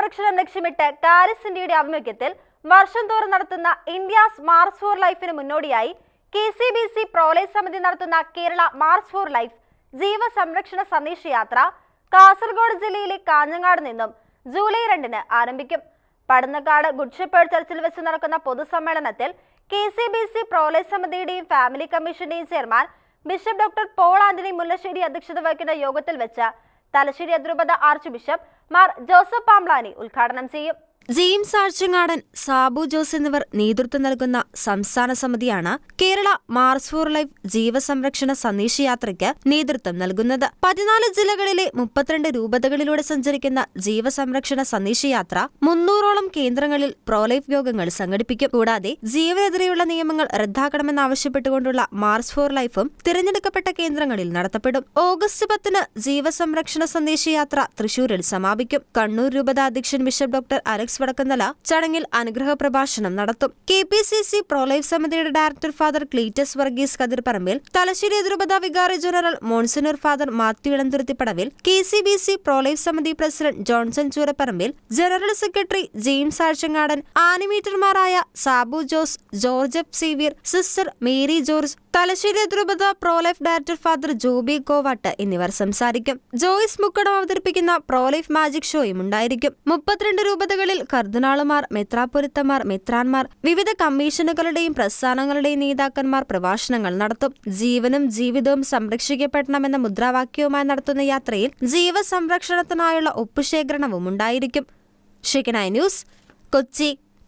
സംരക്ഷണം ലക്ഷ്യമിട്ട് കാരിസ് ഇന്ത്യയുടെ ആഭിമുഖ്യത്തിൽ വർഷം തോറും നടത്തുന്ന ഇന്ത്യാസ് മാർച്ച് ഫോർ ലൈഫിന് മുന്നോടിയായി KCBC പ്രോലൈഫ് സമിതി നടത്തുന്ന കേരള മാർച്ച് ഫോർ ലൈഫ് ജീവസംരക്ഷണ സന്ദേശയാത്ര കാസർഗോഡ് ജില്ലയിലെ കാഞ്ഞങ്ങാട് നിന്നും ജൂലൈ 2-ന് ആരംഭിക്കും. പടന്നക്കാട് ഗുഡ് ഷെപ്പേർഡ് ചർച്ചിൽ വെച്ച് നടക്കുന്ന പൊതുസമ്മേളനത്തിൽ KCBC പ്രോലൈഫ് സമിതിയുടെയും ഫാമിലി കമ്മീഷന്റെയും chairman bishop doctor Paul Antony Mullassery അധ്യക്ഷത വഹിക്കുന്ന യോഗത്തിൽ വെച്ച് തലശ്ശേരി അതിരൂപത archbishop Mar Joseph Pamplany ഉദ്ഘാടനം ചെയ്യും. ജെയിംസ് ആഴ്ചങ്ങാടൻ, സാബു ജോസ് എന്നിവർ നേതൃത്വം നൽകുന്ന സംസ്ഥാന സമിതിയാണ് കേരള മാർച്ച് ഫോർ ലൈഫ് ജീവസംരക്ഷണ സന്ദേശയാത്രയ്ക്ക് നേതൃത്വം നൽകുന്നത്. 14 ജില്ലകളിലെ 32 രൂപതകളിലൂടെ സഞ്ചരിക്കുന്ന ജീവസംരക്ഷണ സന്ദേശയാത്ര 300ഓളം കേന്ദ്രങ്ങളിൽ പ്രോലൈഫ് യോഗങ്ങൾ സംഘടിപ്പിക്കും. കൂടാതെ ജീവനെതിരെയുള്ള നിയമങ്ങൾ റദ്ദാക്കണമെന്നാവശ്യപ്പെട്ടുകൊണ്ടുള്ള മാർച്ച് ഫോർ ലൈഫും തിരഞ്ഞെടുക്കപ്പെട്ട കേന്ദ്രങ്ങളിൽ നടത്തപ്പെടും. ഓഗസ്റ്റ് 10-ന് ജീവസംരക്ഷണ സന്ദേശയാത്ര തൃശൂരിൽ സമാപിക്കും. കണ്ണൂർ രൂപത അധ്യക്ഷൻ ബിഷപ്പ് ഡോക്ടർ അലക്സ് വടക്കന്തല ചടങ്ങിൽ അനുഗ്രഹ പ്രഭാഷണം നടത്തും. KPCC പ്രോലൈഫ് സമിതിയുടെ director father Cletus Varghese Kathirparambil, Thalassery അതിരൂപത വികാരി general monsignor father Mathew Elanthuruthippadavil, KCBC prolife സമിതി president Johnson Chooraparambil, general secretary James Azhchangadan, ആനിമേറ്റർമാരായ Sabu Jose, George F Xavier, sister Mary George, Thalassery അതിരൂപത prolife director father Joby Kovattu എന്നിവർ സംസാരിക്കും. ജോയ്സ് മുക്കടം അവതരിപ്പിക്കുന്ന പ്രോലൈഫ് മാജിക് ഷോയും ഉണ്ടായിരിക്കും. 32 രൂപതകളിൽ കർദിനാളുമാർ, മെത്രാപ്പൊലിത്തമാർ, മെത്രാൻമാർ, വിവിധ കമ്മീഷനുകളുടെയും പ്രസ്ഥാനങ്ങളുടെയും നേതാക്കന്മാർ പ്രഭാഷണങ്ങൾ നടത്തും. ജീവനും ജീവിതവും സംരക്ഷിക്കപ്പെടണമെന്ന മുദ്രാവാക്യവുമായി നടത്തുന്ന യാത്രയിൽ ജീവസംരക്ഷണത്തിനായുള്ള ഒപ്പുശേഖരണവും ഉണ്ടായിരിക്കും. ഷെക്കനായ് ന്യൂസ്, കൊച്ചി.